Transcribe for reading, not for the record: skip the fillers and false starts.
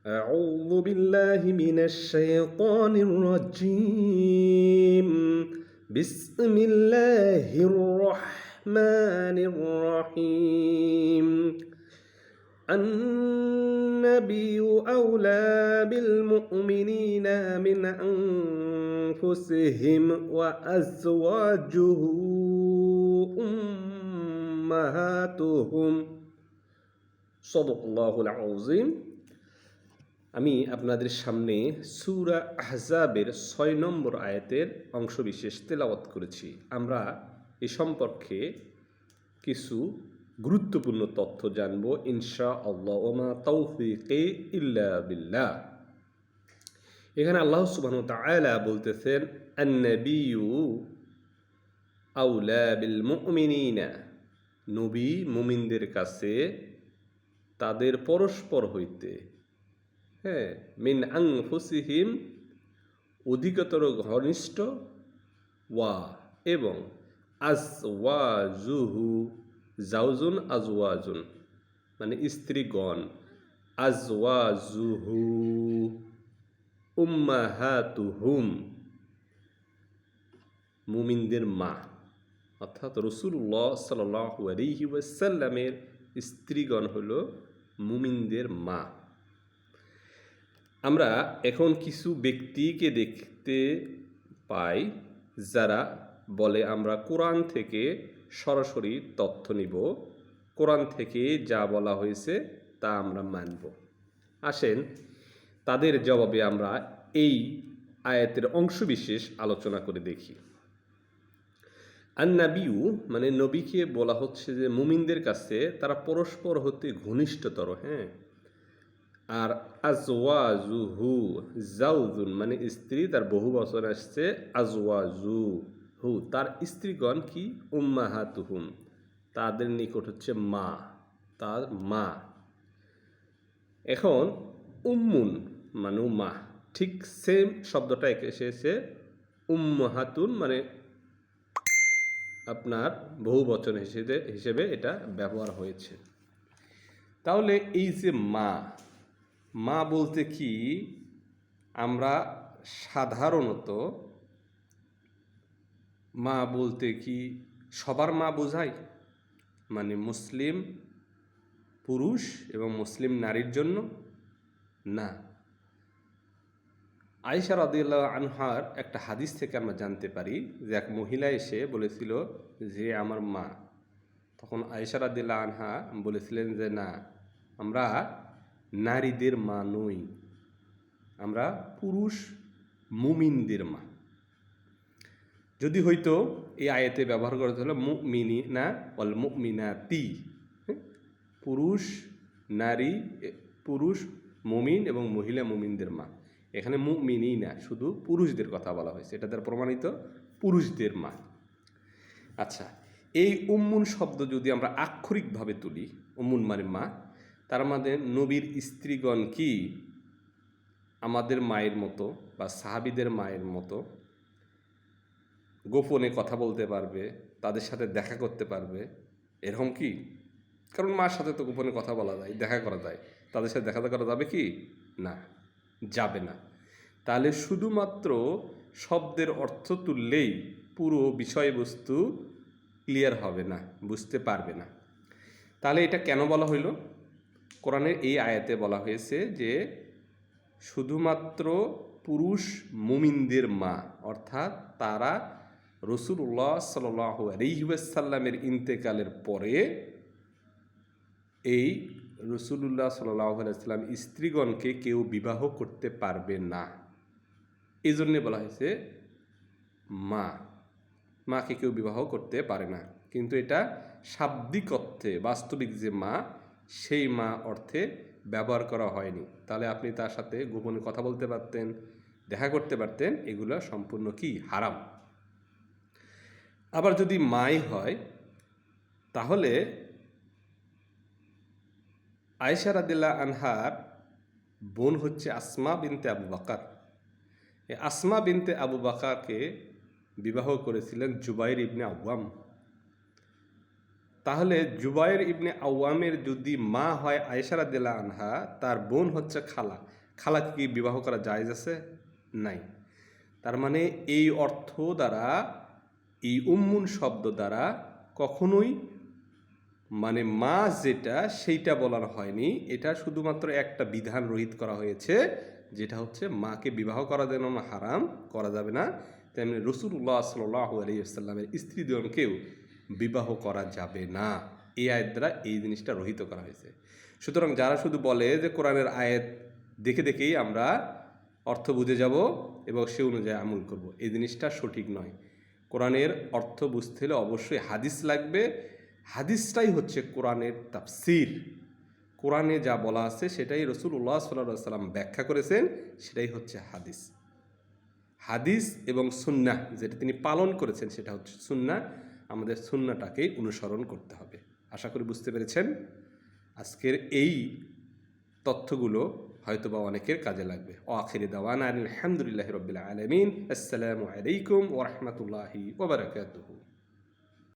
أعوذ بالله من الشيطان الرجيم. بسم الله الرحمن الرحيم. النبي أولى بالمؤمنين من أنفسهم وأزواجه أمهاتهم صدق الله العظيم. আমি আপনাদের সামনে সূরা আহজাবের ৬ নম্বর আয়াতের অংশবিশেষ তেলাওয়াত করেছি। আমরা এ সম্পর্কে কিছু গুরুত্বপূর্ণ তথ্য জানব ইনশাআল্লাহ। ওমা তাওফিকে ইল্লা বিল্লাহ। এখানে আল্লাহ সুবহানাহু ওয়া তাআলা বলতেছেন আন-নাবিয়্যু আউলা বিল মুমিনিনা, নবী মুমিনদের কাছে তাদের পরস্পর হইতে মিন আনফুসিহিম অধিকতর ঘনিষ্ঠ ওয়া এবং আজওয়াজুহু জাউজুন আজওয়াজুন মানে স্ত্রীগণ, আজওয়াজুহু উম্মাহাতুহুম মুমিনদের মা, অর্থাৎ রাসূলুল্লাহ সাল্লাল্লাহু আলাইহি ওয়াসাল্লামের স্ত্রীগণ হলো মুমিনদের মা। আমরা এখন কিছু ব্যক্তিকে দেখতে পাই যারা বলে আমরা কোরআন থেকে সরাসরি তথ্য নিব, কোরআন থেকে যা বলা হয়েছে তা আমরা মানব। আসেন তাদের জবাবে আমরা এই আয়াতের অংশবিশেষ আলোচনা করে দেখি। আন-নাবিয়্যু মানে নবীকে বলা হচ্ছে যে মুমিনদের কাছে তারা পরস্পর হতে ঘনিষ্ঠতর, আর আজওয়াজুহু জাউজুন মানে স্ত্রী, তার বহু বচন আসছে আজওয়াজুহু, তার স্ত্রীগণ কি উম্মাহাতুহুম তাদের নিকট হচ্ছে মা, তার মা। এখন উম্মুন মানে মা, ঠিক সেম শব্দটা এসেছে উম্মাহাতুন মানে আপনার বহু বচন হিসেবে এটা ব্যবহার হয়েছে। তাহলে এই যে মা, মা বলতে কি আমরা সাধারণত মা বলতে কি সবার মা বোঝাই, মানে মুসলিম পুরুষ এবং মুসলিম নারীর জন্য না। আয়েশা রাদিয়াল্লাহু আনহার একটা হাদিস থেকে আমরা জানতে পারি যে এক মহিলা এসে বলেছিল যে আমার মা, তখন আয়েশা রাদিয়াল্লাহু আনহা বলেছিলেন যে না, আমরা নারীদের মা নই, আমরা পুরুষ মুমিনদের মা। যদি হয়তো এই আয়াতে ব্যবহার করতে হলো মুমিনিনা ওয়াল মুমিনাতি, পুরুষ নারী, পুরুষ মুমিন এবং মহিলা মুমিনদের মা। এখানে মুমিনিনা শুধু পুরুষদের কথা বলা হয়েছে, এটা দ্বারা প্রমাণিত পুরুষদের মা। আচ্ছা, এই উম্মুন শব্দ যদি আমরা আক্ষরিকভাবে তুলি, উম্মুন মানে মা, তার মধ্যে নবীর স্ত্রীগণ কি আমাদের মায়ের মতো বা সাহাবীদের মায়ের মতো গোপনে কথা বলতে পারবে, তাদের সাথে দেখা করতে পারবে, এরকম কি? কারণ মার সাথে তো গোপনে কথা বলা যায়, দেখা করা যায়, তাদের সাথে দেখা করা যাবে কি? না, যাবে না। তাহলে শুধুমাত্র শব্দের অর্থ তুললেই পুরো বিষয়বস্তু ক্লিয়ার হবে না, বুঝতে পারবে না। তাহলে এটা কেন বলা হইল? কোরআনের এই আয়াতে বলা হয়েছে যে শুধুমাত্র পুরুষ মুমিনদের মা, অর্থাৎ তারা রাসূলুল্লাহ সাল্লাল্লাহু আলাইহি ওয়াসাল্লামের ইন্তেকালের পরে এই রাসূলুল্লাহ সাল্লাল্লাহু আলাইহি ওয়াসাল্লাম স্ত্রীগণকে কেউ বিবাহ করতে পারবে না, এই জন্যে বলা হয়েছে মা, মাকে কেউ বিবাহ করতে পারে না। কিন্তু এটা শাব্দিক অর্থে, বাস্তবিক যে মা, সেই মা অর্থে ব্যবহার করা হয়নি। তাহলে আপনি তার সাথে গোপনে কথা বলতে পারতেন, দেখা করতে পারতেন, এগুলো সম্পূর্ণ কি? হারাম। আবার যদি মাই হয় তাহলে আয়েশা রাদিয়াল্লাহু আনহার বোন হচ্ছে আসমা বিনতে আবু বকর। এই আসমা বিনতে আবু বকরকে বিবাহ করেছিলেন জুবাইর ইবনে আওয়াম। তাহলে জুবাইর ইবনে আওয়ামের যদি মা হয় আয়েশা রাদিয়াল্লাহু আনহা, তার বোন হচ্ছে খালা, খালাকে কি বিবাহ করা জায়েজ আছে? নাই। তার মানে এই অর্থ দ্বারা, এই উম্মুন শব্দ দ্বারা কখনোই মানে মা যেটা সেইটা বলার হয়নি, এটা শুধুমাত্র একটা বিধান রহিত করা হয়েছে, যেটা হচ্ছে মাকে বিবাহ করা যেন হারাম করা যাবে না, তেমনি রাসূলুল্লাহ সাল্লাল্লাহু আলাইহি ওয়াসাল্লামের স্ত্রীগণকেও বিবাহ করা যাবে না। এই আয়াত দ্বারা এই জিনিসটা রহিত করা হয়েছে। সুতরাং যারা শুধু বলে যে কোরআনের আয়াত দেখে দেখেই আমরা অর্থ বুঝে যাব এবং সে অনুযায়ী আমল করব, এই জিনিসটা সঠিক নয়। কোরআনের অর্থ বুঝতে হলে অবশ্যই হাদিস লাগবে। হাদিসটাই হচ্ছে কোরআনের তাফসীর। কোরআনে যা বলা আছে সেটাই রাসূলুল্লাহ সাল্লাল্লাহু আলাইহি ওয়াসাল্লাম ব্যাখ্যা করেছেন, সেটাই হচ্ছে হাদিস। হাদিস এবং সুন্নাহ যেটা তিনি পালন করেছেন সেটা হচ্ছে সুন্নাহ। আমাদের সুন্নাহটাকেই অনুসরণ করতে হবে। আশা করি বুঝতে পেরেছেন। আজকের এই তথ্যগুলো হয়তোবা অনেকের কাজে লাগবে। আখিরি দাওয়ানা আলহামদুলিল্লাহি রাব্বিল আলামিন। আসসালামু আলাইকুম ওয়া রাহমাতুল্লাহি ওয়া বারাকাতুহু।